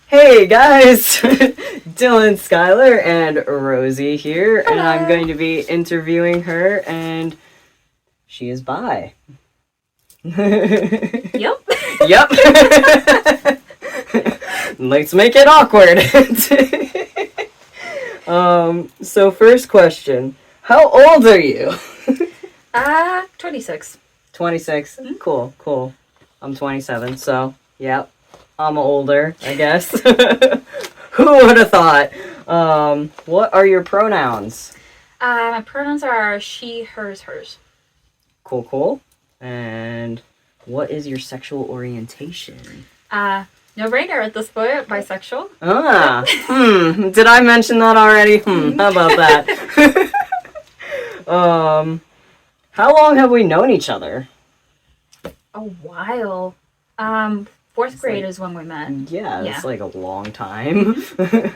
Hey guys, DylanSchuyler and Rosie here, and I'm Hello. going to be interviewing her, and she is bi. Yep. Yep. Let's make it awkward. So first question, how old are you? 26. 26. Cool. I'm 27, so, yep. I'm older, I guess. Who would have thought? What are your pronouns? My pronouns are she, hers, hers. Cool. And what is your sexual orientation? No brainer at this point, bisexual. Did I mention that already? How about that? How long have we known each other? A while. Fourth grade is when we met. Yeah, Yeah. it's like a long time. Yep.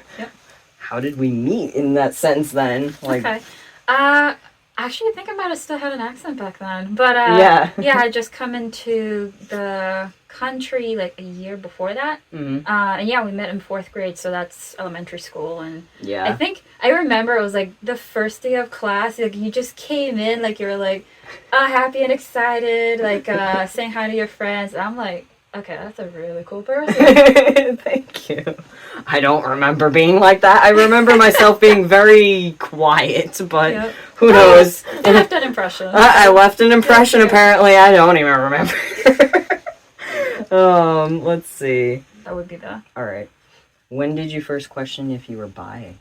How did we meet in that sense then? Okay. Actually, I think I might have still had an accent back then. But, Yeah. yeah, I just come into the country like a year before that. Mm-hmm. And yeah, we met in fourth grade, so that's elementary school. And Yeah. I think I remember it was like the first day of class. Like you just came in, like you were like happy and excited, like saying hi to your friends. And I'm like, okay, that's a really cool person. Thank you. I don't remember being like that. I remember myself being very quiet, but Yep. who knows? You left an impression. I left an impression. Yeah. Apparently, I don't even remember. Let's see. That would be the. All right. When did you first question if you were bi?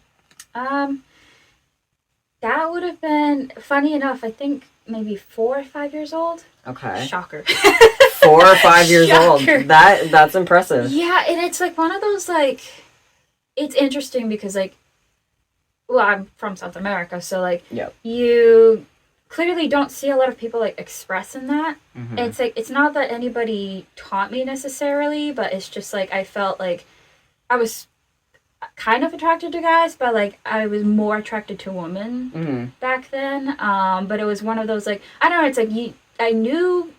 That would have been funny enough. I think maybe 4 or 5 years old. Okay. Shocker. 4 or 5 years old. Shocker. That's impressive. Yeah, and it's like one of those like. It's interesting because like. Well, I'm from South America, so like. Yep. You clearly don't see a lot of people like expressing that. Mm-hmm. It's like it's not that anybody taught me necessarily, but it's just like I felt like I was kind of attracted to guys, but like I was more attracted to women Mm-hmm. back then. But it was one of those like I don't know. It's like I knew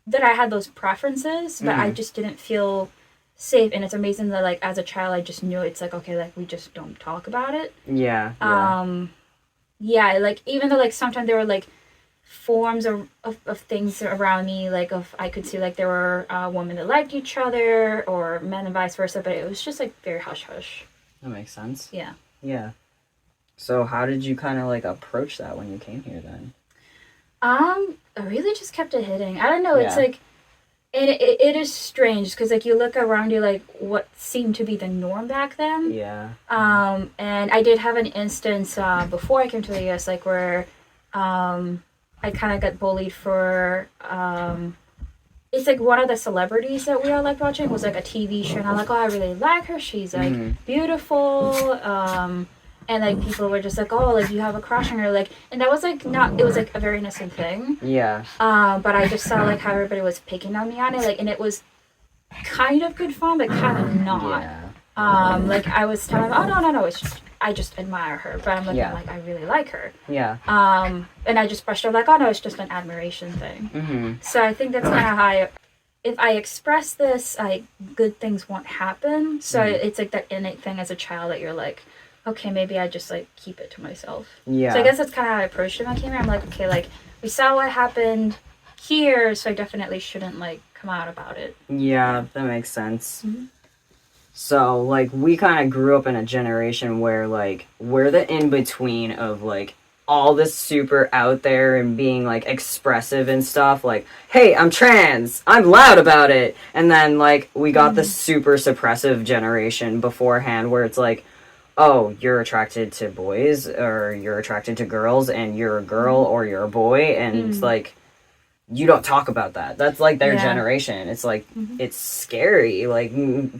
that I had those preferences, but I just didn't feel safe. And it's amazing that like as a child, I just knew it's like okay, like we just don't talk about it. Yeah. Yeah, like even though like sometimes there were like forms of things around me, like of I could see like there were women that liked each other or men and vice versa, but it was just like very hush hush. That makes sense. Yeah. Yeah. So how did you kind of like approach that when you came here then? I really just kept it hitting. I don't know. It's Yeah. like, and it is strange because like you look around you like what seemed to be the norm back then. Yeah. And I did have an instance before I came to the U.S. like where I kind of got bullied for it's like one of the celebrities that we all liked watching was like a TV show, and I'm like, oh, I really like her. She's like beautiful. And like people were just like, oh, like you have a crush on her, like, and that was like not. It was like a very innocent thing. Yeah. But I just saw like how everybody was picking on me on it, like, and it was kind of good fun, but kind of not. Yeah. Like I was telling them, oh no, it's just, I just admire her, but I'm looking like I really like her. Yeah. And I just brushed over like, oh no, it's just an admiration thing. Mm-hmm. So I think that's kind of how if I express this, good things won't happen. So it's like that innate thing as a child that you're like, okay, maybe I just like keep it to myself. Yeah. So I guess that's kind of how I approached it when I came here. I'm like, okay, like we saw what happened here, so I definitely shouldn't like come out about it. Yeah, that makes sense. Mm-hmm. So, like, we kind of grew up in a generation where, like, we're the in-between of, like, all this super out there and being, like, expressive and stuff. Like, hey, I'm trans. I'm loud about it. And then, like, we got the super suppressive generation beforehand where it's like, oh, you're attracted to boys or you're attracted to girls and you're a girl or you're a boy. And, like, you don't talk about that. That's like their generation. It's like it's scary, like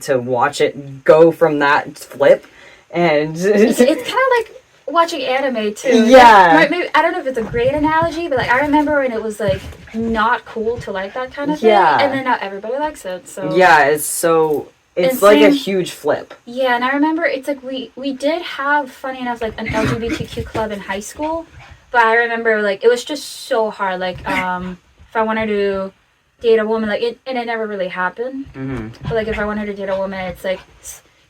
to watch it go from that flip, and It's kind of like watching anime too. Yeah. Like, maybe, I don't know if it's a great analogy, but like I remember when it was like not cool to like that kind of thing, and then now everybody likes it. So yeah, it's like a huge flip. Yeah, and I remember it's like we did have, funny enough, like an LGBTQ club in high school, but I remember like it was just so hard. Like if I wanted to date a woman, like it never really happened. Mm-hmm. But like if I wanted to date a woman, it's like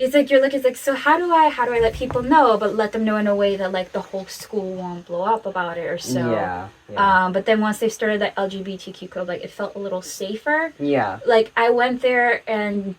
it's like you're like, it's like, so how do I let people know, but let them know in a way that like the whole school won't blow up about it or so. Yeah. But then once they started the LGBTQ club, like it felt a little safer. Yeah. Like I went there and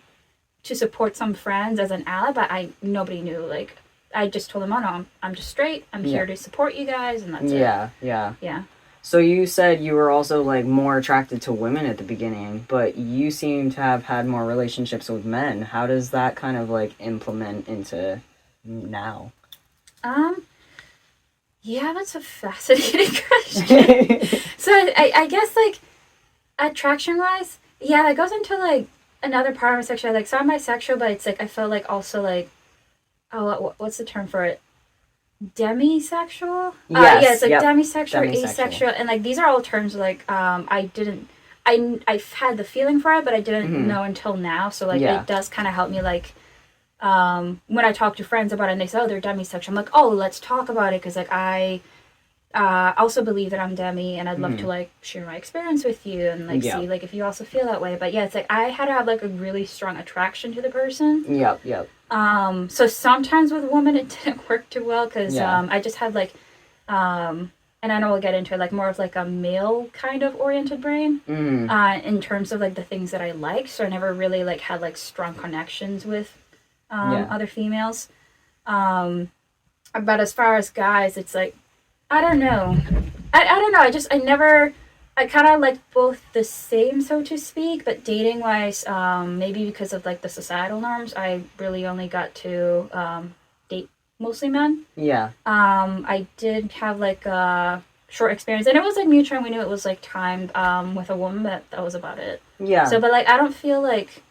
to support some friends as an ally, but nobody knew. Like I just told them, oh no, I'm just straight. I'm here to support you guys, and that's it. Yeah. So you said you were also like more attracted to women at the beginning, but you seem to have had more relationships with men. How does that kind of like implement into now? Yeah, that's a fascinating question. So I guess like attraction wise, yeah, that goes into like another part of my sexuality. Like, so I'm bisexual, but it's like I feel like also like, oh, what's the term for it? Demisexual. Yes, it's like demisexual, demisexual, asexual, and like these are all terms like I've had the feeling for it, but I didn't know until now. So like it does kind of help me like when I talk to friends about it and they say, oh, they're demisexual, I'm like, oh, let's talk about it, because like I also believe that I'm demi, and I'd love to like share my experience with you and like see like if you also feel that way. But yeah, it's like I had to have like a really strong attraction to the person. Yep. So sometimes with women it didn't work too well, because I just had like and I know we'll get into it, like more of like a male kind of oriented brain in terms of like the things that I liked. So I never really like had like strong connections with other females. But as far as guys, it's like I don't know. I don't know. I kind of like both the same, so to speak, but dating wise, maybe because of like the societal norms, I really only got to date mostly men. Yeah. I did have like a short experience, and it was like mutual, and we knew it was like timed with a woman, but that was about it. Yeah. So, but like I don't feel like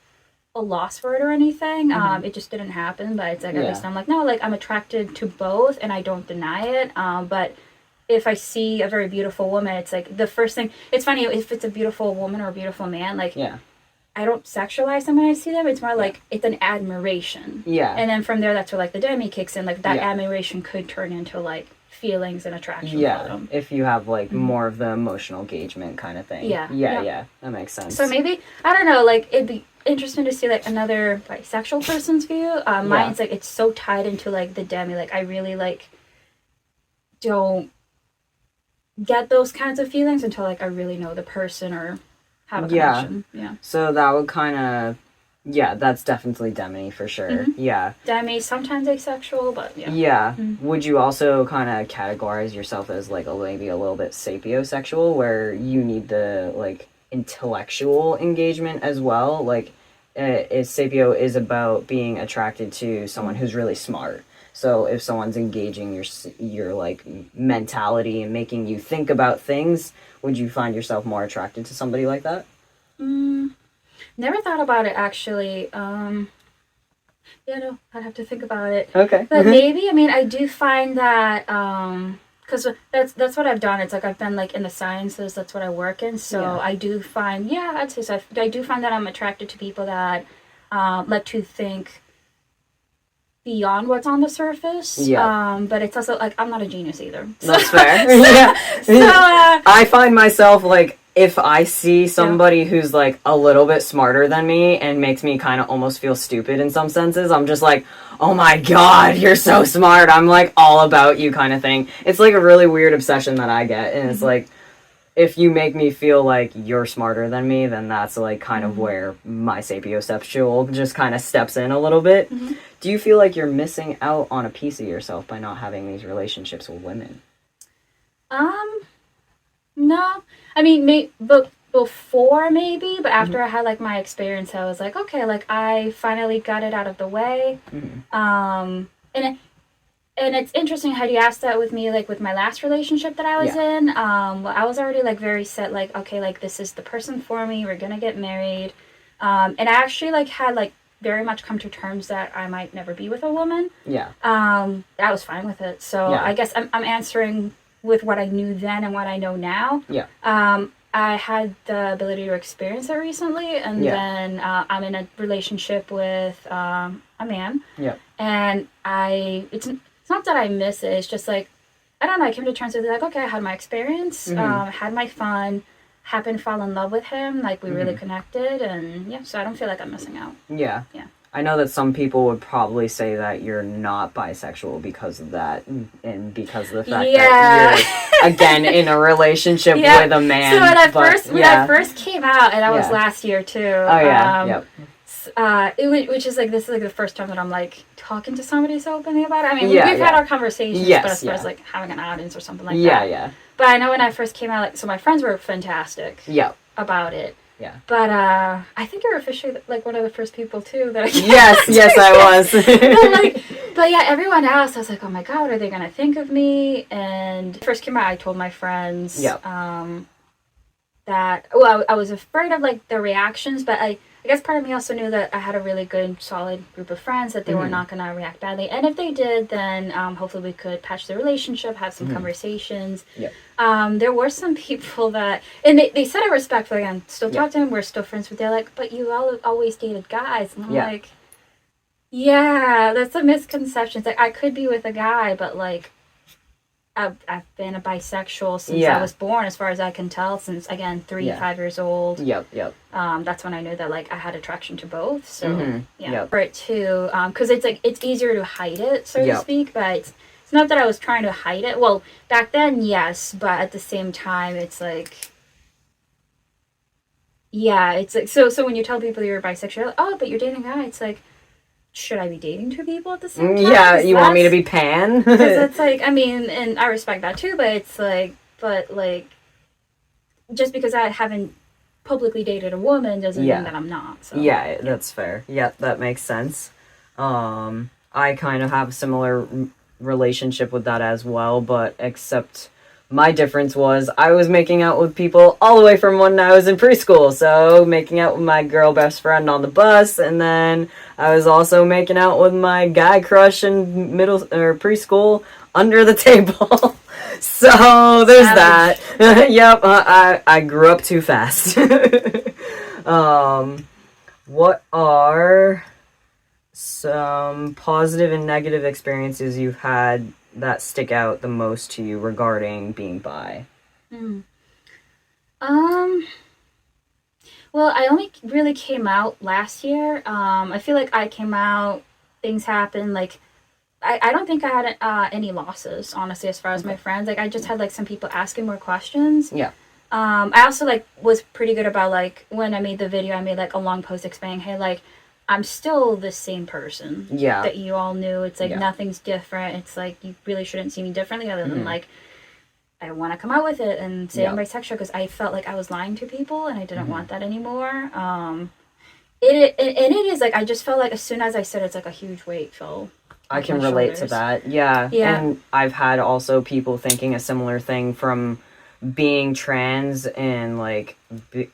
a loss for it or anything. It just didn't happen, but it's like at least I'm like, no, like I'm attracted to both, and I don't deny it. But if I see a very beautiful woman, it's like the first thing. It's funny if it's a beautiful woman or a beautiful man. Like, I don't sexualize them when I see them. It's more like it's an admiration. Yeah. And then from there, that's where like the demi kicks in. Like that admiration could turn into like feelings and attraction for them. If you have like more of the emotional engagement kind of thing. Yeah. That makes sense. So maybe I don't know. Like it'd be interesting to see like another bisexual person's view. Mine's like it's so tied into like the demi. Like I really like don't get those kinds of feelings until like I really know the person or have a connection. Yeah. So that would kind of, that's definitely demi for sure. Yeah. Demi, sometimes asexual, but yeah. Yeah. Would you also kind of categorize yourself as like maybe a little bit sapiosexual, where you need the like intellectual engagement as well? Like, sapio is about being attracted to someone who's really smart. So if someone's engaging your like mentality and making you think about things, would you find yourself more attracted to somebody like that? Never thought about it actually. I'd have to think about it. Okay. But maybe, I mean, I do find that because that's what I've done. It's like I've been like in the sciences. That's what I work in. So I do find, I'd say so. I do find that I'm attracted to people that like to think beyond what's on the surface. But it's also like I'm not a genius either. That's fair. So I find myself like if I see somebody who's like a little bit smarter than me and makes me kind of almost feel stupid in some senses, I'm just like, oh my god, you're so smart. I'm like all about you kind of thing. It's like a really weird obsession that I get, and it's like if you make me feel like you're smarter than me, then that's like kind of where my sapiosexual just kind of steps in a little bit. Do you feel like you're missing out on a piece of yourself by not having these relationships with women? No. I mean, but before maybe, but after I had like my experience, I was like, okay, like I finally got it out of the way. And it's interesting how you asked that with me, like with my last relationship that I was in. Well, I was already like very set, like, okay, like this is the person for me. We're gonna get married. And I actually like had like very much come to terms that I might never be with a woman. I was fine with it. So I guess I'm answering with what I knew then and what I know now. I had the ability to experience it recently, and then I'm in a relationship with a man. And it's not that I miss it. It's just like, I don't know, I came to terms with like, okay, I had my experience, had my fun, happened to fall in love with him, like we really connected, and so I don't feel like I'm missing out. I know that some people would probably say that you're not bisexual because of that, and because of the fact that you're, again, in a relationship with a man. So when I first came out, and that was last year too. Oh, yeah, which is like, this is like the first time that I'm like talking to somebody so openly about it. I mean, we've had our conversations, but as far as like having an audience or something like that. Yeah. But I know when I first came out, like, so my friends were fantastic about it. Yeah. But I think you're officially like one of the first people too that I Yes, I was. but yeah, everyone else, I was like, oh my god, what are they gonna think of me? And first came out, I told my friends that I was afraid of like the reactions, but I guess part of me also knew that I had a really good, solid group of friends, that they were not going to react badly. And if they did, then hopefully we could patch the relationship, have some conversations. There were some people that, and they said it respectfully, and still talk to them, we're still friends, but they're like, but you all always dated guys. And I'm like, yeah, that's a misconception. It's like, I could be with a guy, but like, I've been a bisexual since I was born, as far as I can tell, since, again, 5 years old. That's when I knew that, like, I had attraction to both. So, for it too, because it's, like, it's easier to hide it, so to speak, but it's not that I was trying to hide it. Well, back then, yes, but at the same time, it's, like, it's, like, so when you tell people you're bisexual, you're like, oh, but you're dating a guy, it's, like, should I be dating two people at the same time? Yeah, you want me to be pan? Because it's like, I mean, and I respect that too, but it's like, just because I haven't publicly dated a woman doesn't mean that I'm not. So. Yeah, that's fair. Yeah, that makes sense. I kind of have a similar relationship with that as well, but except my difference was I was making out with people all the way from when I was in preschool. So making out with my girl best friend on the bus, and then I was also making out with my guy crush in middle or preschool under the table. So there's that. Yep, I grew up too fast. What are some positive and negative experiences you've had that stick out the most to you regarding being bi? Well, I only really came out last year. I feel like I came out, things happened, like, I don't think I had any losses, honestly, as far as my friends. Like, I just had, like, some people asking more questions. I also, like, was pretty good about, like, when I made the video, I made, like, a long post explaining, hey, like, I'm still the same person that you all knew. It's like nothing's different. It's like you really shouldn't see me differently, other than like I want to come out with it and say I'm bisexual, because I felt like I was lying to people and I didn't want that anymore. It is like, I just felt like as soon as I said, it's like a huge weight fell. I can relate to that. Yeah. And I've had also people thinking a similar thing from being trans and like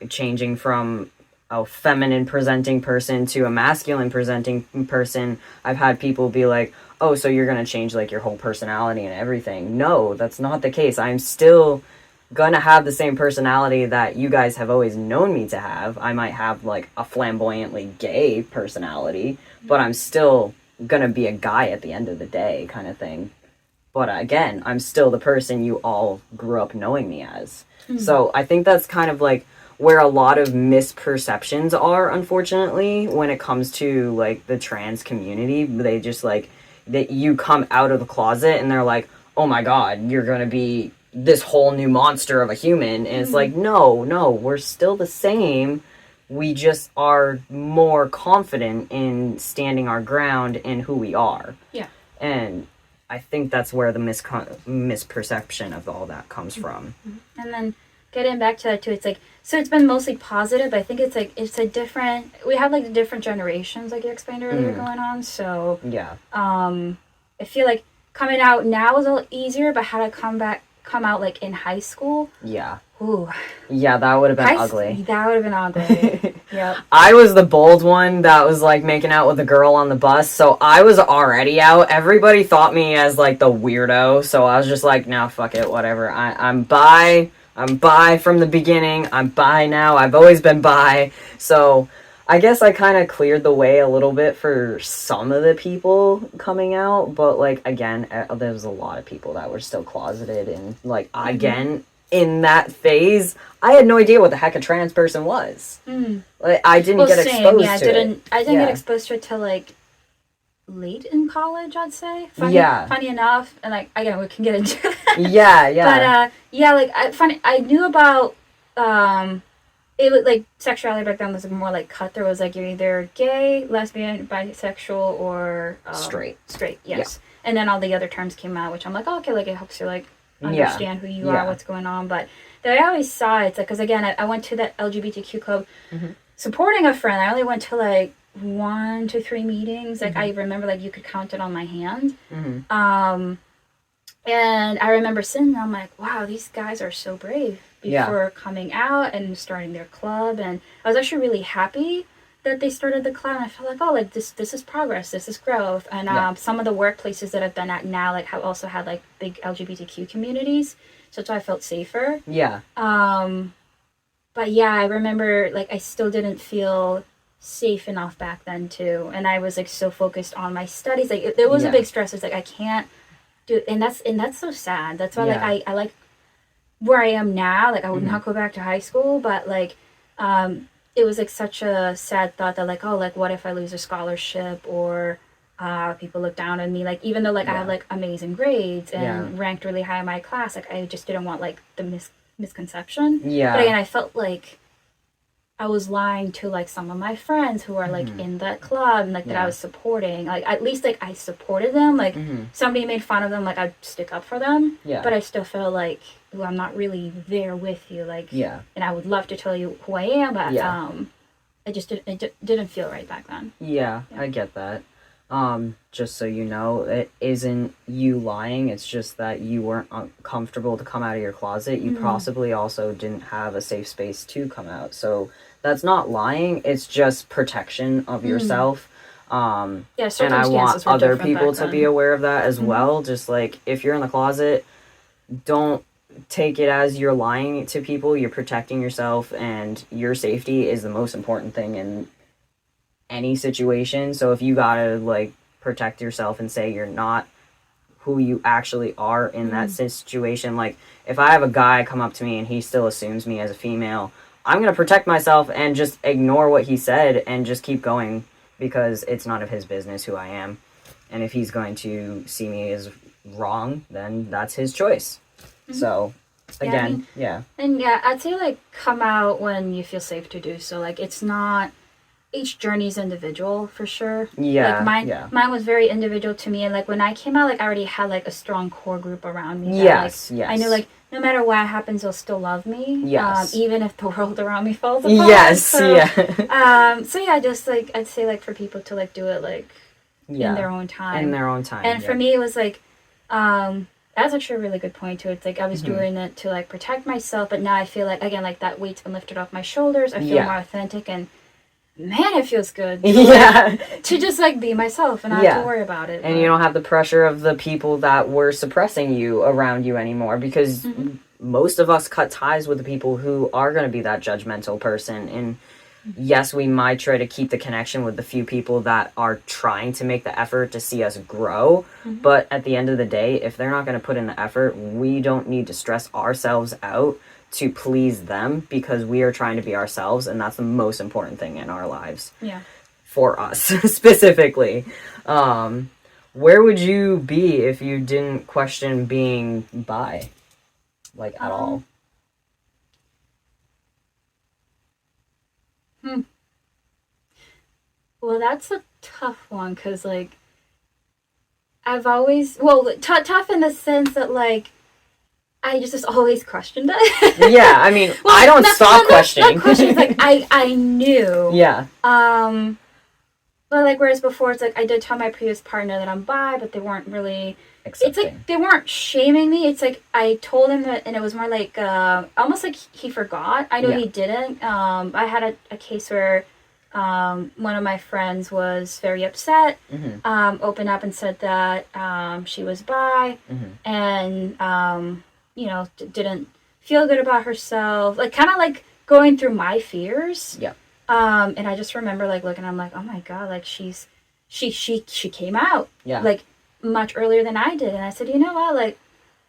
changing from a feminine presenting person to a masculine presenting person. I've had people be like, oh, so you're going to change like your whole personality and everything. No, that's not the case. I'm still going to have the same personality that you guys have always known me to have. I might have like a flamboyantly gay personality, but I'm still going to be a guy at the end of the day, kind of thing. But again, I'm still the person you all grew up knowing me as. So I think that's kind of like where a lot of misperceptions are, unfortunately, when it comes to like the trans community. They just like that you come out of the closet and they're like, oh my god, you're gonna be this whole new monster of a human. And it's like, no, we're still the same. We just are more confident in standing our ground in who we are. And I think that's where the misperception of all that comes from. And then getting back to that too, it's like, so it's been mostly positive. I think it's like, it's a different, we have like different generations, like you explained earlier, going on. So I feel like coming out now is a little easier, but how to come out like in high school. Ooh. Yeah, that would have been ugly. That would have been ugly. I was the bold one that was like making out with a girl on the bus, so I was already out. Everybody thought me as like the weirdo, so I was just like, no, fuck it, whatever. I'm bi. I'm bi from the beginning. I'm bi now. I've always been bi. So I guess I kind of cleared the way a little bit for some of the people coming out, but like again, there was a lot of people that were still closeted, and like again, in that phase, I had no idea what the heck a trans person was. Like, I didn't get exposed to it. I didn't get exposed to it till like late in college, I'd say. Funny enough, and like again, we can get into that. But I knew about it was like sexuality back then was more like cut. There was like you're either gay, lesbian, bisexual, or straight. Straight, yes. And then all the other terms came out, which I'm like, oh, okay, like it helps you like understand who you are, what's going on. But I always saw it's like, because again, I went to that LGBTQ club supporting a friend. I only went to like 1 to 3 meetings. Like I remember, like you could count it on my hand. And I remember sitting there, I'm like, wow, these guys are so brave before coming out and starting their club. And I was actually really happy that they started the club. And I felt like, oh, like this is progress, this is growth. And some of the workplaces that I've been at now, like have also had like big LGBTQ communities. So that's why I felt safer. But yeah, I remember like I still didn't feel safe enough back then too. And I was like so focused on my studies. Like there was a big stress. It's like I can't do, and that's so sad. That's why like I like where I am now. Like I would not go back to high school, but like it was like such a sad thought that like, oh, like what if I lose a scholarship, or people look down on me, like even though like I had like amazing grades and ranked really high in my class, like I just didn't want like the misconception. But again, I felt like I was lying to like some of my friends who are like in that club and like that I was supporting. Like at least like I supported them. Like somebody made fun of them, like I'd stick up for them. But I still felt like, well, I'm not really there with you. Like and I would love to tell you who I am, but I just didn't feel right back then. I get that. Just so you know, it isn't you lying, it's just that you weren't comfortable to come out of your closet. You possibly also didn't have a safe space to come out. So that's not lying, it's just protection of yourself. And I want other people to be aware of that as well. Just like if you're in the closet, don't take it as you're lying to people. You're protecting yourself, and your safety is the most important thing in any situation. So if you gotta like protect yourself and say you're not who you actually are in that situation, like if I have a guy come up to me and he still assumes me as a female, I'm gonna protect myself and just ignore what he said and just keep going, because it's none of his business who I am. And if he's going to see me as wrong, then that's his choice. So again, and I'd say like come out when you feel safe to do so. Like it's not, each journey is individual for sure. Like mine was very individual to me, and like when I came out, like I already had like a strong core group around me. I knew like no matter what happens, they'll still love me. Even if the world around me falls apart. So just like I'd say like for people to like do it like in their own time. And for me, it was like that's actually a really good point too. It's like I was doing it to like protect myself, but now I feel like again like that weight's been lifted off my shoulders. I feel more authentic, and man, it feels good to just like be myself and not have to worry about it. And you don't have the pressure of the people that were suppressing you around you anymore, because most of us cut ties with the people who are going to be that judgmental person. And yes, we might try to keep the connection with the few people that are trying to make the effort to see us grow, but at the end of the day, if they're not going to put in the effort, we don't need to stress ourselves out to please them, because we are trying to be ourselves, and that's the most important thing in our lives. For us specifically. Where would you be if you didn't question being bi, like at all? Well, that's a tough one, because like I've always tough in the sense that like I just always questioned it. I mean, I don't stop questioning. Not questions, like I knew. But like whereas before it's like I did tell my previous partner that I'm bi, but they weren't really accepting. It's like they weren't shaming me. It's like I told him that, and it was more like almost like he forgot. I know he didn't. I had a case where one of my friends was very upset, opened up and said that she was bi, and didn't feel good about herself, like kind of like going through my fears. And I just remember like looking, I'm like, oh my god, like she came out like much earlier than I did, and I said, you know what, like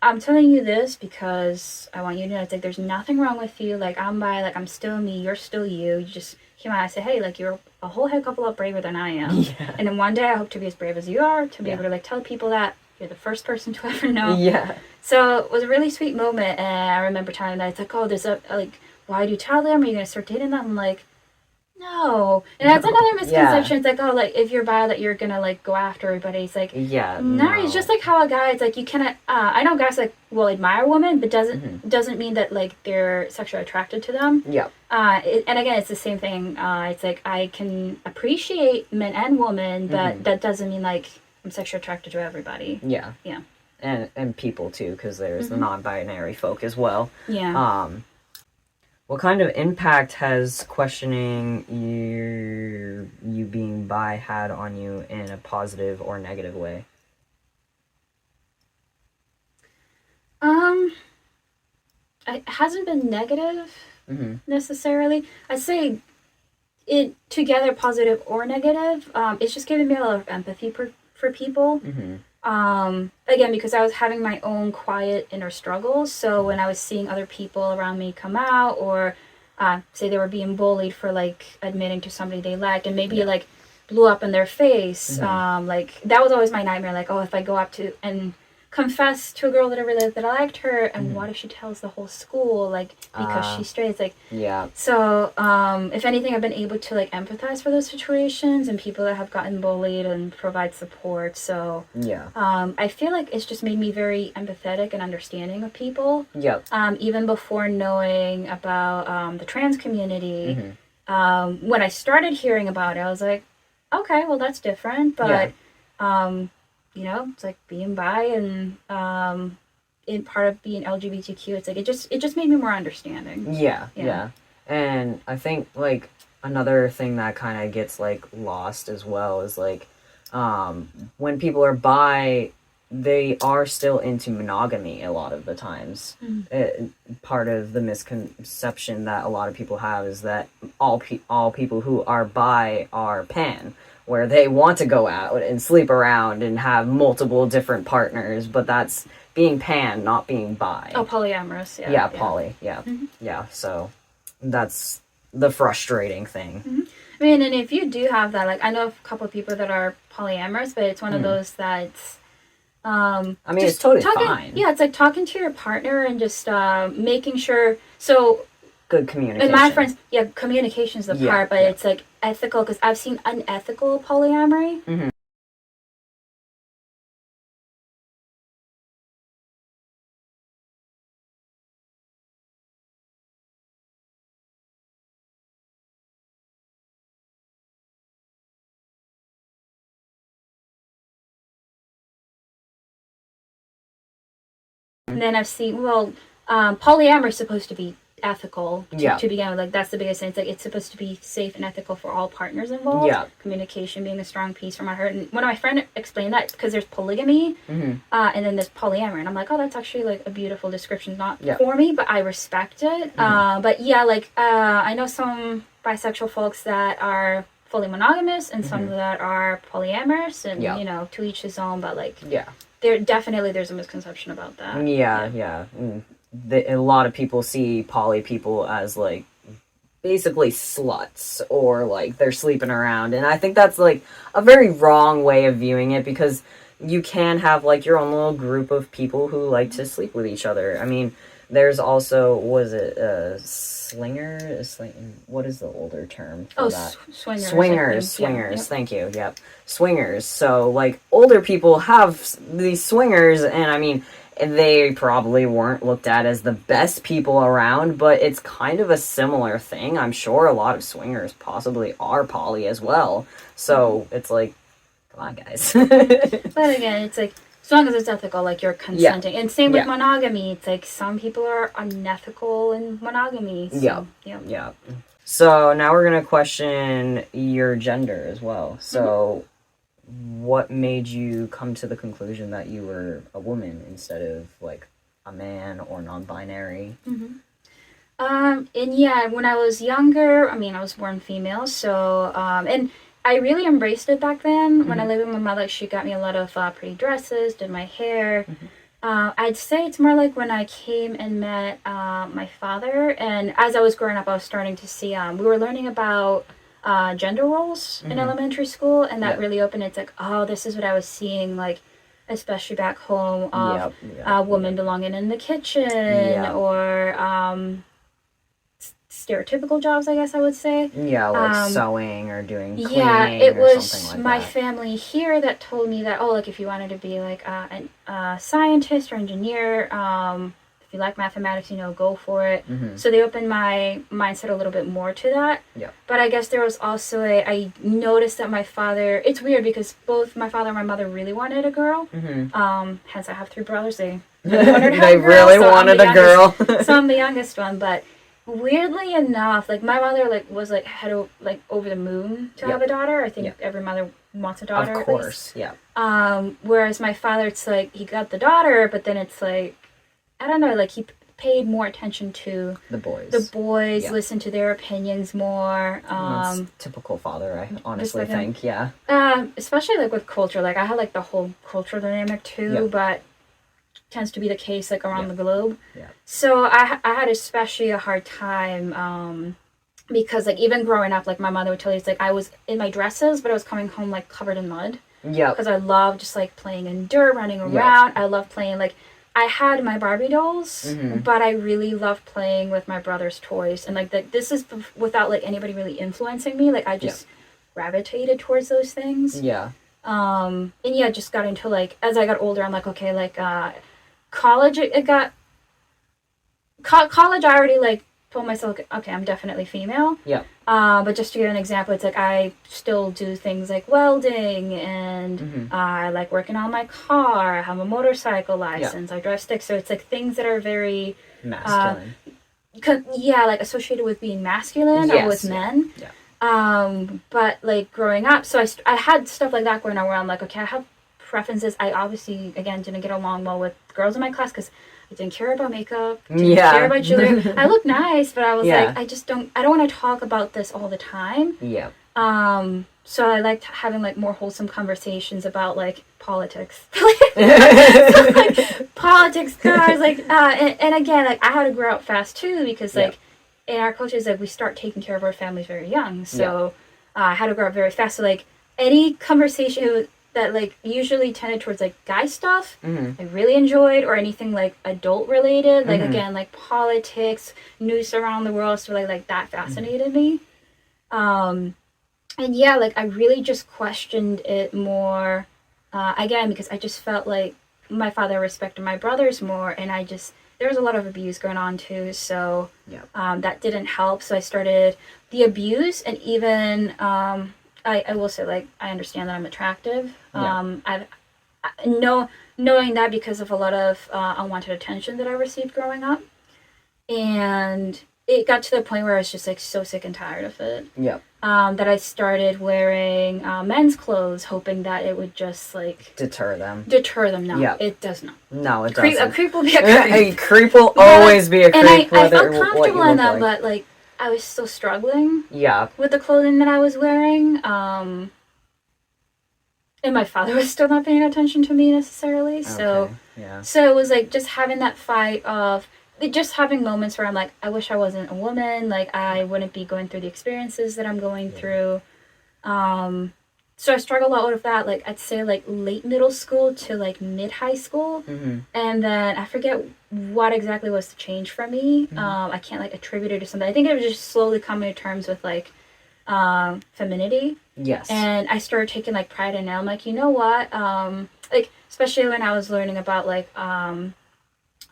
I'm telling you this because I want you to know it's like there's nothing wrong with you. Like I'm bi, like I'm still me, you're still you. You just came out and say, hey, like you're a whole heck of a lot braver than I am. Yeah. And then one day I hope to be as brave as you are, to be Yeah. able to like tell people that you're the first person to ever know. Yeah. So it was a really sweet moment, and I remember telling that it's like, oh, there's a like, why do you tell them? Are you gonna start dating them? I'm like, no. And that's another misconception. It's like, oh, like if you're bi, that you're gonna like go after everybody. It's like, Yeah. no, it's just like how a guy. It's like you cannot. I know guys like will admire women, but doesn't mean that like they're sexually attracted to them. Yeah. And again, it's the same thing. It's like I can appreciate men and women, but that doesn't mean like I'm sexually attracted to everybody. Yeah. Yeah. And people too, because there's the non-binary folk as well. Yeah. What kind of impact has questioning you being bi had on you in a positive or negative way? It hasn't been negative necessarily. I'd say it together, positive or negative. It's just given me a lot of empathy for people. Again, because I was having my own quiet inner struggles. So when I was seeing other people around me come out, or say they were being bullied for like admitting to somebody they liked, and maybe it like blew up in their face. Like that was always my nightmare. Like, oh, if I go up to and confess to a girl that I really that I liked her, and what if she tells the whole school, like because she's straight? It's like So if anything, I've been able to like empathize for those situations and people that have gotten bullied and provide support. So I feel like it's just made me very empathetic and understanding of people. Even before knowing about the trans community, when I started hearing about it, I was like, okay, well that's different, but you know, it's like being bi and in part of being LGBTQ, it's like it just made me more understanding. Yeah. And I think like another thing that kind of gets like lost as well is like when people are bi, they are still into monogamy a lot of the times. Part of the misconception that a lot of people have is that all people who are bi are pan, where they want to go out and sleep around and have multiple different partners, but that's being pan, not being bi. Oh, polyamorous, poly, yeah. So that's the frustrating thing. I mean, and if you do have that, like I know a couple of people that are polyamorous, but it's one of those that's I mean, it's totally fine. Yeah, it's like talking to your partner and just making sure. So good communication. And my friends, communication's the part, but it's like ethical, because I've seen unethical polyamory. And then I've seen, polyamory is supposed to be ethical to begin with. Like that's the biggest thing. It's like it's supposed to be safe and ethical for all partners involved. Communication being a strong piece from my heart. And one of my friends explained that because there's polygamy and then there's polyamory, and I'm like, oh, that's actually like a beautiful description. Not for me, but I respect it. But I know some bisexual folks that are fully monogamous and some that are polyamorous, and you know, to each his own. But like there's a misconception about that. A lot of people see poly people as like basically sluts, or like they're sleeping around, and I think that's like a very wrong way of viewing it, because you can have like your own little group of people who like to sleep with each other. I mean, there's also, slinger? What is the older term for that? Swingers. Thank you. Swingers. So like older people have these swingers, and I mean, they probably weren't looked at as the best people around, but it's kind of a similar thing. I'm sure a lot of swingers possibly are poly as well. So it's like, come on, guys. But again, it's like, as long as it's ethical, like you're consenting. And same with monogamy. It's like some people are unethical in monogamy. So, So now we're going to question your gender as well. So what made you come to the conclusion that you were a woman instead of like a man or non-binary? And when I was younger, I mean, I was born female. So, and I really embraced it back then. When I lived with my mother, she got me a lot of pretty dresses, did my hair. I'd say it's more like when I came and met my father, and as I was growing up, I was starting to see. We were learning about gender roles in elementary school, and that Yep. really opened. It's like, oh, this is what I was seeing, like especially back home of women belonging in the kitchen Yep. or stereotypical jobs, I guess I would say. Yeah, like sewing or doing cleaning Yeah, it or was something like my that. family here that told me that, oh, like if you wanted to be like a scientist or engineer, if you like mathematics, go for it. So they opened my mindset a little bit more to that. Yeah. But I guess there was also I noticed that my father, it's weird because both my father and my mother really wanted a girl. Hence I have three brothers. They really wanted to have They a girl, really so I'm wanted the a girl. so I'm the youngest one, but weirdly enough, like my mother was over the moon to have a daughter. I think every mother wants a daughter. Of course, yeah. Whereas my father, it's like he got the daughter, but then it's like I don't know, like he paid more attention to the boys. Listened to their opinions more. That's typical father, I honestly think. Yeah. Especially like with culture, like I had like the whole cultural dynamic too, but tends to be the case like around the globe. Yeah. So I had especially a hard time because like even growing up, like my mother would tell you, it's like I was in my dresses, but I was coming home like covered in mud. Yeah. Because I love just like playing in dirt, running around. I love playing like I had my Barbie dolls, but I really loved playing with my brother's toys, and like this is without like anybody really influencing me. Like I just gravitated towards those things. Yeah. And just got into like as I got older, I'm like okay, like college. College. I already like told myself, okay, I'm definitely female. Yeah. But just to give an example, it's like I still do things like welding, and I like working on my car. I have a motorcycle license. I drive stick. So it's like things that are very masculine. Like associated with being masculine or with men. Yeah. But like growing up, so I had stuff like that going on where I'm like, okay, I have preferences. I obviously again didn't get along well with girls in my class because I didn't care about makeup, didn't care about jewelry. I look nice, but I was like, I don't want to talk about this all the time. Yeah. So I liked having like more wholesome conversations about like politics. Politics, guys, like, and again, like I had to grow up fast too because like in our cultures, like we start taking care of our families very young. So I had to grow up very fast. So like any conversation that like usually tended towards like guy stuff I really enjoyed, or anything like adult related, like again like politics, news around the world, so like that fascinated me. And like I really just questioned it more again because I just felt like my father respected my brothers more, and there was a lot of abuse going on too, so that didn't help. So I started the abuse, and even I will say, like, I understand that I'm attractive. Knowing that because of a lot of unwanted attention that I received growing up. And it got to the point where I was just, like, so sick and tired of it. Yeah. That I started wearing men's clothes, hoping that it would just, like... Deter them. No, it does not. No, it doesn't. A creep will be a creep. A creep will always be a creep. And I felt what comfortable you in that, like. but, like, I was still struggling Yeah. with the clothing that I was wearing. And my father was still not paying attention to me necessarily. So, so it was like just having that fight of just having moments where I'm like, I wish I wasn't a woman. Like, I wouldn't be going through the experiences that I'm going through. So I struggled a lot with that. Like, I'd say like late middle school to like mid high school. And then I forget what exactly was the change for me. I can't like attribute it to something. I think it was just slowly coming to terms with like femininity. Yes. And I started taking like pride in it. I'm like, you know what? Like, especially when I was learning about like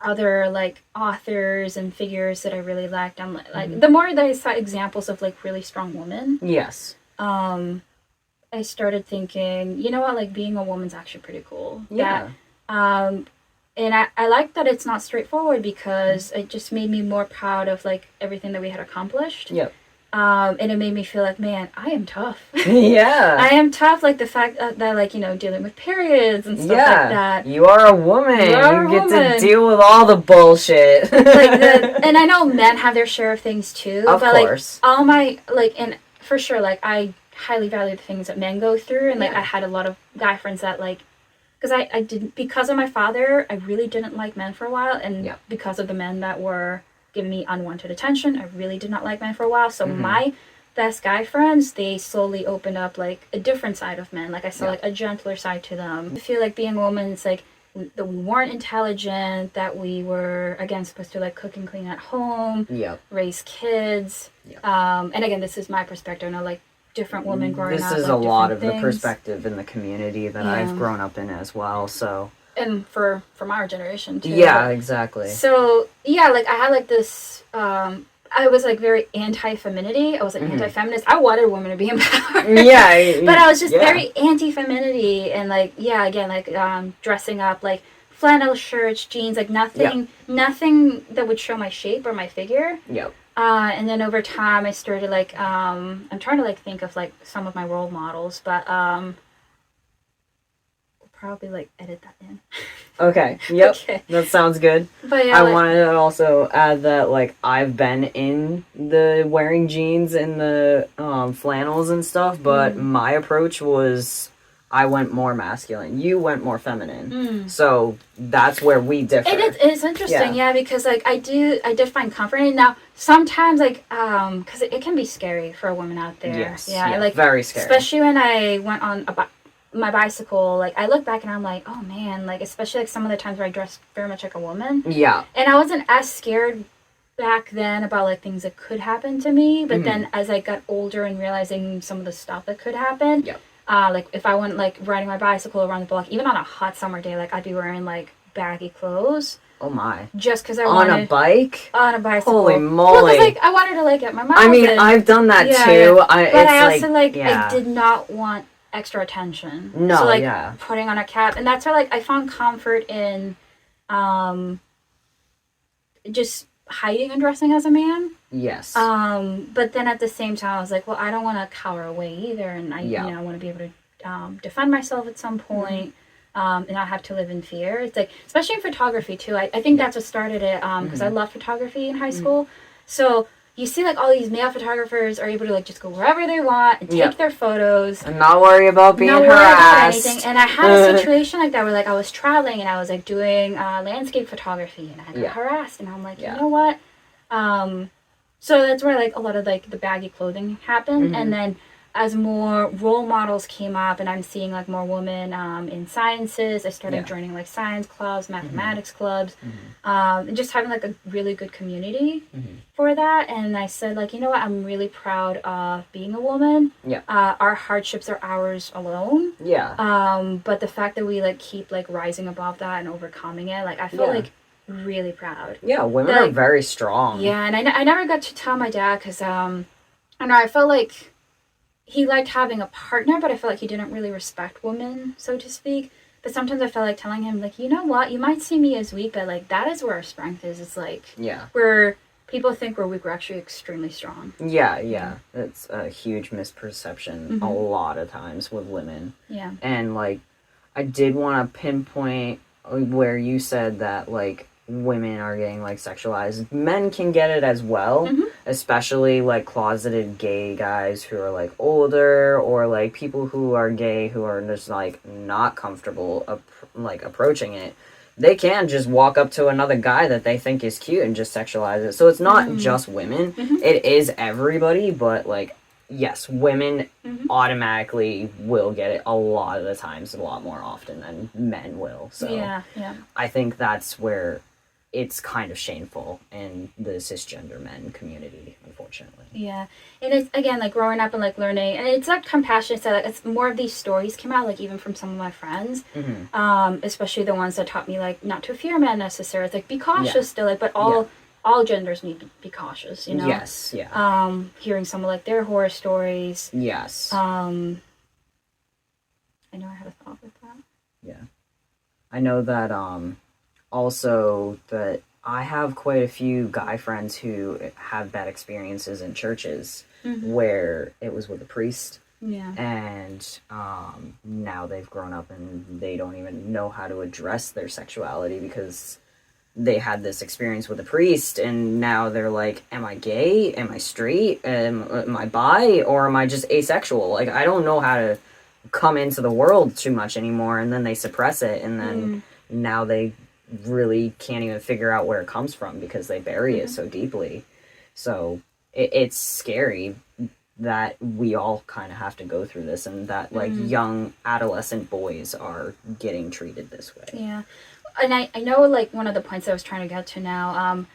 other like authors and figures that I really liked. I'm like the more that I saw examples of like really strong women. Yes. I started thinking, you know what, like being a woman's actually pretty cool. Yeah. And I like that it's not straightforward because it just made me more proud of like everything that we had accomplished. Yep. And it made me feel like, man, I am tough. Yeah. I am tough, like the fact that like, you know, dealing with periods and stuff like that. You are a woman. You get to deal with all the bullshit. And I know men have their share of things too. Of course. Like all my, like, and for sure, like I highly value the things that men go through, and like I had a lot of guy friends that like because I didn't, because of my father, I really didn't like men for a while, and Yeah. because of the men that were giving me unwanted attention, I really did not like men for a while. So my best guy friends, they slowly opened up like a different side of men. Like I saw Yeah. like a gentler side to them. I feel like being a woman, it's like that we weren't intelligent, that we were again supposed to like cook and clean at home, Yep. raise kids. Yep. And again, this is my perspective. Now, like different women growing This up, is like, a lot of different the things. perspective in the community that Yeah. I've grown up in as well, so. And from our generation too. Yeah, exactly. So yeah, like I had like this. I was like very anti-femininity. I was like anti-feminist. I wanted women to be empowered. Yeah, but I was just yeah. very anti-femininity, and like yeah, again like dressing up like flannel shirts, jeans, like nothing that would show my shape or my figure. Yep. And then over time, I started like I'm trying to like think of like some of my role models, but we'll probably like edit that in. Okay. Yep. Okay. That sounds good. But yeah, I like, wanted to also add that like I've been in the wearing jeans and the flannels and stuff, but my approach was I went more masculine. You went more feminine. So that's where we differ. it's interesting, yeah, because like I did find comfort in it. Now sometimes like because it can be scary for a woman out there. Yes. Yeah, Yeah, like very scary. especially when I went on my bicycle. Like I look back and I'm like, oh man, like especially like some of the times where I dressed very much like a woman. Yeah. And I wasn't as scared back then about like things that could happen to me, but then as I got older and realizing some of the stuff that could happen. Yep. Like if I went like riding my bicycle around the block, even on a hot summer day, like I'd be wearing like baggy clothes. Oh my. Just because I on wanted a bike. on a bicycle. Holy moly! Well, 'cause, like I wanted to like get my miles I mean, in. I've done that Yeah, too. yeah. But I also like yeah. I did not want extra attention. No, so like yeah. putting on a cap, and that's where like I found comfort in, just hiding and dressing as a man. Yes. But then at the same time, I was like, well, I don't want to cower away either, and I I want to be able to defend myself at some point. And not have to live in fear. It's like, especially in photography too. I think that's what started it. Because I loved photography in high school. So you see, like all these male photographers are able to like just go wherever they want and take their photos and not worry about being not harassed. worry about anything. And I had a situation like that where like I was traveling and I was like doing landscape photography and I got harassed, and I'm like, you know what? So that's where like a lot of like the baggy clothing happened, and then as more role models came up and I'm seeing like more women in sciences, I started joining like science clubs, mathematics clubs, and just having like a really good community for that. And I said like, you know what, I'm really proud of being a woman. Our hardships are ours alone. But the fact that we like keep like rising above that and overcoming it, like I feel like really proud. Women are very strong. And I never got to tell my dad because I don't know, I felt like he liked having a partner, but I felt like he didn't really respect women, so to speak. But sometimes I felt like telling him, like, you know what, you might see me as weak, but like that is where our strength is. It's like where people think we're weak, we're actually extremely strong. It's a huge misperception a lot of times with women. And like I did want to pinpoint where you said that like women are getting like sexualized. Men can get it as well, especially like closeted gay guys who are like older, or like people who are gay who are just like not comfortable approaching it. They can just walk up to another guy that they think is cute and just sexualize it. So it's not just women. It is everybody, but like yes, women automatically will get it a lot of the times, a lot more often than men will. So I think that's where it's kind of shameful in the cisgender men community, unfortunately. And it's again like growing up and like learning, and it's like compassionate. So like it's more of these stories came out like even from some of my friends, especially the ones that taught me like not to fear men necessarily. It's like be cautious still, like, but all genders need to be cautious, you know. Hearing some of like their horror stories. I know I had a thought with that. I know that also that I have quite a few guy friends who have bad experiences in churches where it was with a priest. And now they've grown up and they don't even know how to address their sexuality because they had this experience with a priest, and now they're like, am I gay? Am I straight? Am I bi? Or am I just asexual? Like, I don't know how to come into the world too much anymore, and then they suppress it, and then now they really can't even figure out where it comes from because they bury it so deeply. So it's scary that we all kind of have to go through this, and that like young adolescent boys are getting treated this way. Yeah. And I know like one of the points I was trying to get to now,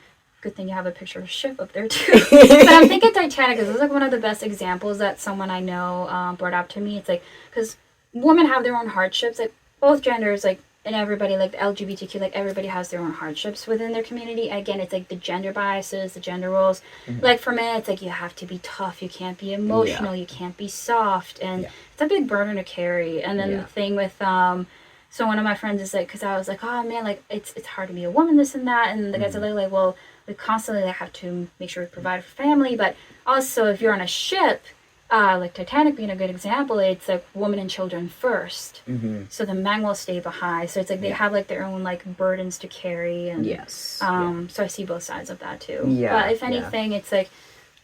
good thing you have a picture of a ship up there too. But I'm thinking Titanic is like one of the best examples that someone I know brought up to me. It's like, because women have their own hardships, like both genders, like, and everybody, like the LGBTQ, like everybody has their own hardships within their community. Again, it's like the gender biases, the gender roles. Like for men, it's like you have to be tough, you can't be emotional, you can't be soft, and it's a big burden to carry. And then the thing with so one of my friends is like, because I was like, oh man, like it's hard to be a woman, this and that, and the guys are like, well, we constantly have to make sure we provide for family, but also if you're on a ship, like Titanic being a good example, it's like women and children first, so the men will stay behind. So it's like they have like their own like burdens to carry, and so I see both sides of that too. But if anything, it's like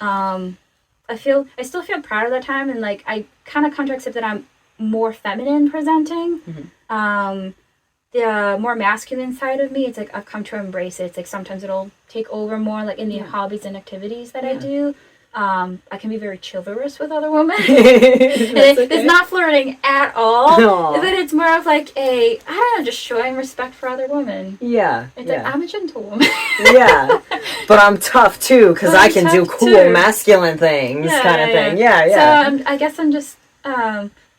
I still feel proud of that time, and like I kind of come to accept that I'm more feminine presenting. The more masculine side of me, it's like I've come to embrace it. It's like sometimes it'll take over more, like in the hobbies and activities that I do. I can be very chivalrous with other women. It's not flirting at all. But it's more of like I don't know, just showing respect for other women. It's like, I'm a gentle woman. But I'm tough too, because I can do cool masculine things, kind of thing. So I guess I'm just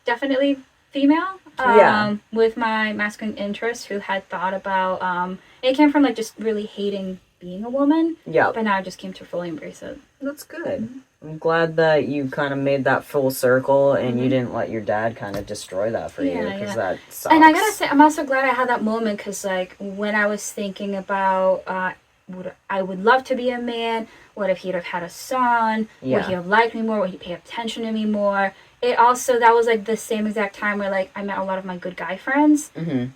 definitely female. With my masculine interests, who had thought about it came from like just really hating being a woman, but now I just came to fully embrace it. That's good. I'm glad that you kind of made that full circle, and you didn't let your dad kind of destroy that for you, because that sucks. And I gotta say, I'm also glad I had that moment, because like when I was thinking about I would love to be a man, what if he'd have had a son, would he have liked me more, would he pay attention to me more? It also, that was like the same exact time where like I met a lot of my good guy friends, and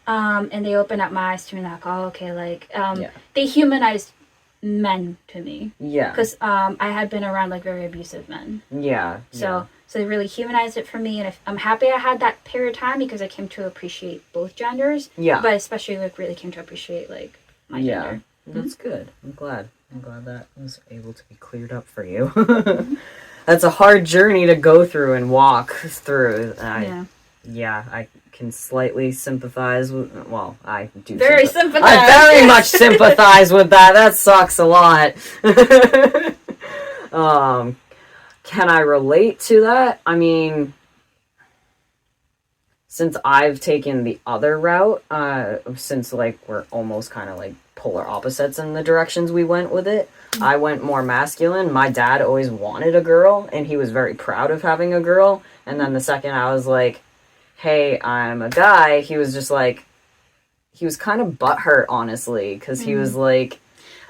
they opened up my eyes to me, like, oh, okay, like they humanized men to me, because I had been around like very abusive men, so they really humanized it for me, and I'm happy I had that period of time, because I came to appreciate both genders, but especially like really came to appreciate like my gender. That's good. I'm glad that was able to be cleared up for you. That's a hard journey to go through and walk through. I can slightly sympathize with. Well, I do. Sympathize. I very much sympathize with that. That sucks a lot. Can I relate to that? I mean, since I've taken the other route, since like we're almost kind of like polar opposites in the directions we went with it. I went more masculine. My dad always wanted a girl, and he was very proud of having a girl. And then the second I was like, hey, I'm a guy, he was just like, he was kind of butthurt, honestly, because he was like...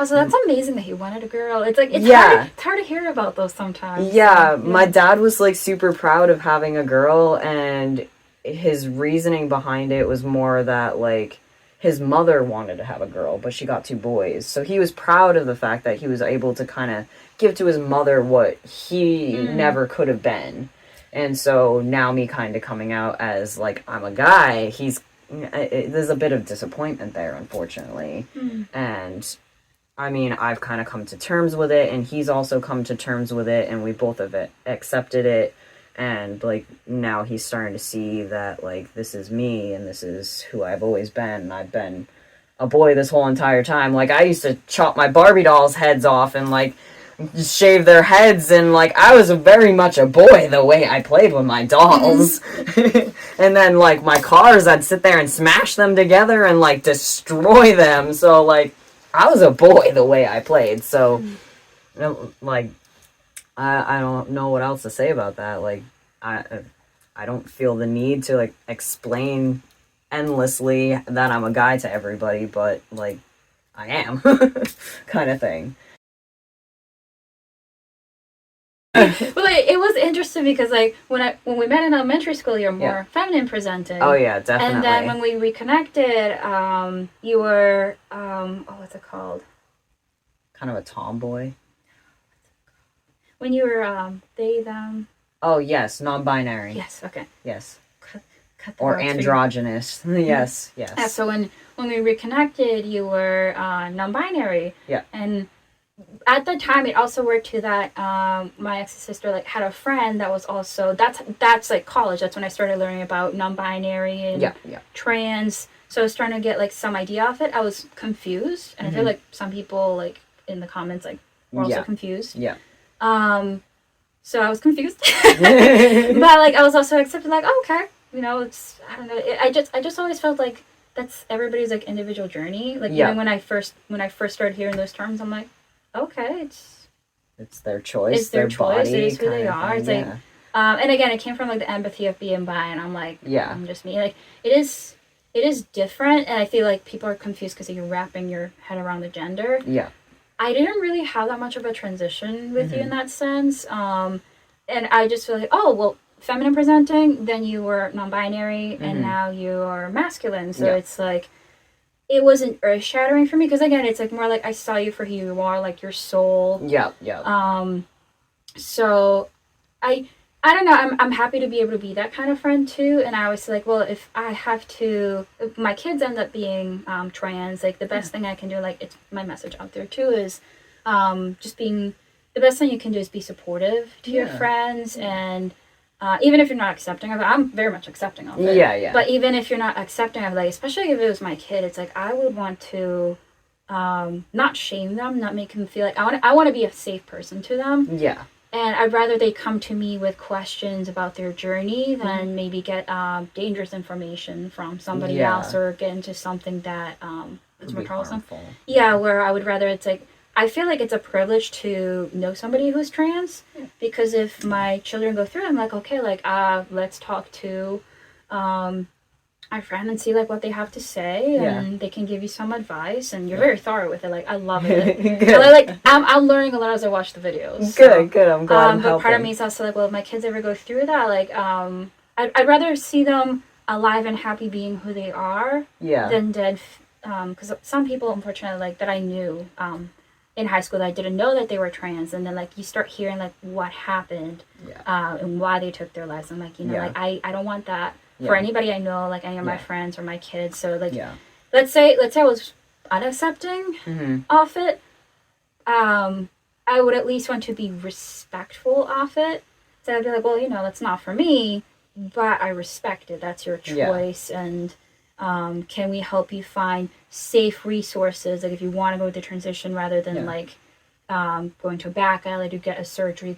Oh, so that's amazing that he wanted a girl. It's like, it's hard to hear about those sometimes. My dad was like super proud of having a girl, and his reasoning behind it was more that like, his mother wanted to have a girl, but she got 2 boys. So he was proud of the fact that he was able to kind of give to his mother what he never could have been. And so now me kind of coming out as, like, I'm a guy, there's a bit of disappointment there, unfortunately. And, I mean, I've kind of come to terms with it, and he's also come to terms with it, and we both have accepted it. And, like, now he's starting to see that, like, this is me, and this is who I've always been, and I've been a boy this whole entire time. Like, I used to chop my Barbie dolls' heads off and, like, shave their heads, and, like, I was very much a boy the way I played with my dolls. And then, like, my cars, I'd sit there and smash them together and, like, destroy them. So, like, I was a boy the way I played. So, like... I don't know what else to say about that. Like, I don't feel the need to, like, explain endlessly that I'm a guy to everybody, but, like, I am, kind of thing. Well, like, it was interesting because, like, when we met in elementary school, you're more feminine presenting. Oh, yeah, definitely. And then when we reconnected, you were, what's it called? Kind of a tomboy. When you were, they, them. Oh, yes, non-binary. Yes, okay. Yes. Or androgynous. Yes, yes. Yeah, so when we reconnected, you were non-binary. Yeah. And at the time, it also worked to that my ex's sister like had a friend that was also that's like college. That's when I started learning about non-binary and trans. So I was trying to get like some idea of it. I was confused, and I feel like some people like in the comments like were also confused. Yeah. So I was confused, but like I was also accepted. Like, oh, okay, you know, it's I don't know. I just always felt like that's everybody's like individual journey. Like even when I first started hearing those terms, I'm like, okay, it's their choice. It's their choice. Body, it is who they are. It's like, and again, it came from like the empathy of being bi, and I'm like, I'm just me. Like it is different, and I feel like people are confused because you're wrapping your head around the gender. Yeah. I didn't really have that much of a transition with you in that sense. And I just feel like, oh, well, feminine presenting, then you were non-binary, and now you are masculine. So it's like, it wasn't earth-shattering for me, because again, it's like more like I saw you for who you are, like your soul. Yeah, yeah. So I don't know, I'm happy to be able to be that kind of friend too, and I was like, well, if my kids end up being trans, like the best thing I can do, like it's my message out there too, is just being, the best thing you can do is be supportive to your friends, and even if you're not accepting of it, I'm very much accepting of it. Yeah. But even if you're not accepting of it, like, especially if it was my kid, it's like I would want to not shame them, not make them feel like I want to be a safe person to them. Yeah. And I'd rather they come to me with questions about their journey than maybe get dangerous information from somebody else, or get into something that is more troublesome. Yeah, where I would rather, it's like, I feel like it's a privilege to know somebody who's trans, because if my children go through it, I'm like, okay, like let's talk to our friend and see like what they have to say, and they can give you some advice, and you're very thorough with it. Like I love it. Good. I'm learning a lot as I watch the videos. So. Good. I'm glad. I'm but helping. Part of me is also like, well, if my kids ever go through that, like I'd rather see them alive and happy being who they are than dead. Because some people, unfortunately, like that I knew in high school, that I didn't know that they were trans, and then like you start hearing like what happened and why they took their lives. I'm like, like I don't want that. For anybody I know, like any of my friends or my kids. So like, let's say I was unaccepting of it. I would at least want to be respectful of it. So I'd be like, well, that's not for me, but I respect it. That's your choice, and can we help you find safe resources? Like if you want to go with the transition, rather than like going to a back alley to get a surgery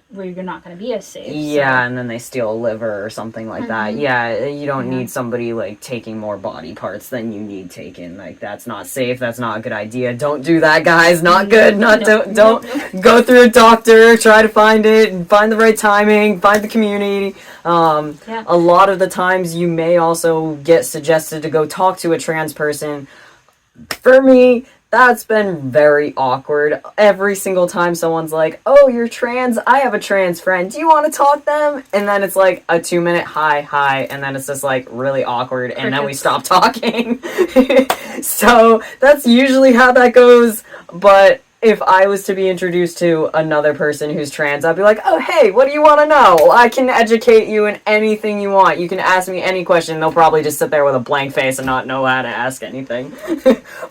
where you're not going to be as safe. Yeah, and then they steal a liver or something like that. Yeah, you don't need somebody like taking more body parts than you need taken. Like that's not safe. That's not a good idea. Don't do that, guys. Not good. Don't go through a doctor. Try to find it and find the right timing. Find the community. A lot of the times you may also get suggested to go talk to a trans person. For me, that's been very awkward. Every single time someone's like, oh, you're trans? I have a trans friend. Do you want to talk to them? And then it's like a 2-minute hi, and then it's just like really awkward, and then we stop talking. So that's usually how that goes. But if I was to be introduced to another person who's trans, I'd be like, oh, hey, what do you want to know? I can educate you in anything you want. You can ask me any question. They'll probably just sit there with a blank face and not know how to ask anything.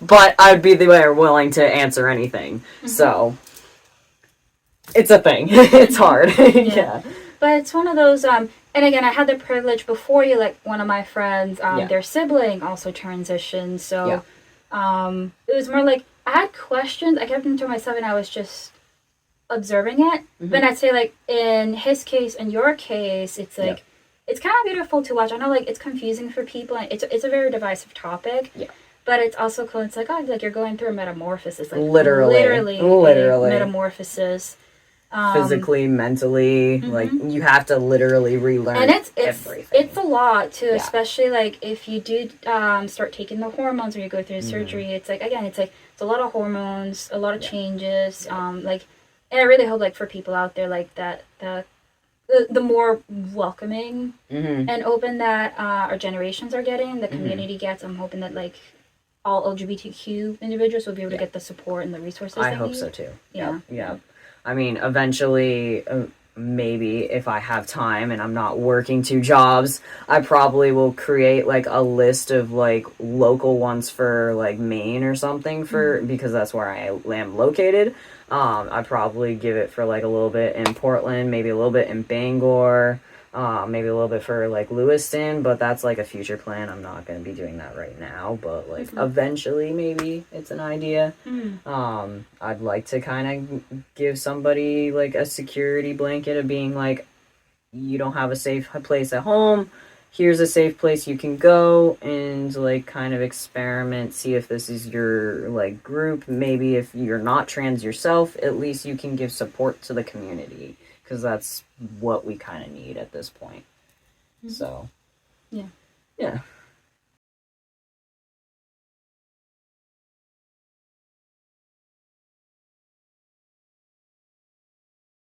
But I'd be there willing to answer anything. So it's a thing. It's hard. Yeah. But it's one of those, and again, I had the privilege before you, like one of my friends, their sibling also transitioned. So it was more like, I had questions. I kept them to myself, and I was just observing it. But I'd say, like, in his case and your case, it's like, it's kind of beautiful to watch. I know, like, it's confusing for people, and it's a very divisive topic. Yeah. But it's also cool. It's like, oh, like you're going through a metamorphosis. Like literally a metamorphosis. Physically, mentally, like you have to literally relearn everything. It's a lot too, especially like if you do start taking the hormones when you go through surgery. It's like, again, it's a lot of hormones, a lot of changes. Like, and I really hope like for people out there like that the more welcoming and open that our generations are getting, the community gets. I'm hoping that like all LGBTQ individuals will be able to get the support and the resources. I hope so too. Yeah. I mean, eventually, maybe if I have time and I'm not working 2 jobs, I probably will create like a list of like local ones for like Maine or something for because that's where I am located. I'd probably give it for like a little bit in Portland, maybe a little bit in Bangor, maybe a little bit for like Lewiston, but that's like a future plan. I'm not going to be doing that right now, but like eventually maybe it's an idea. I'd like to kind of give somebody like a security blanket of being like, you don't have a safe place at home. Here's a safe place you can go and like kind of experiment, see if this is your like group. Maybe if you're not trans yourself, at least you can give support to the community because that's what we kind of need at this point. So, Yeah. Yeah.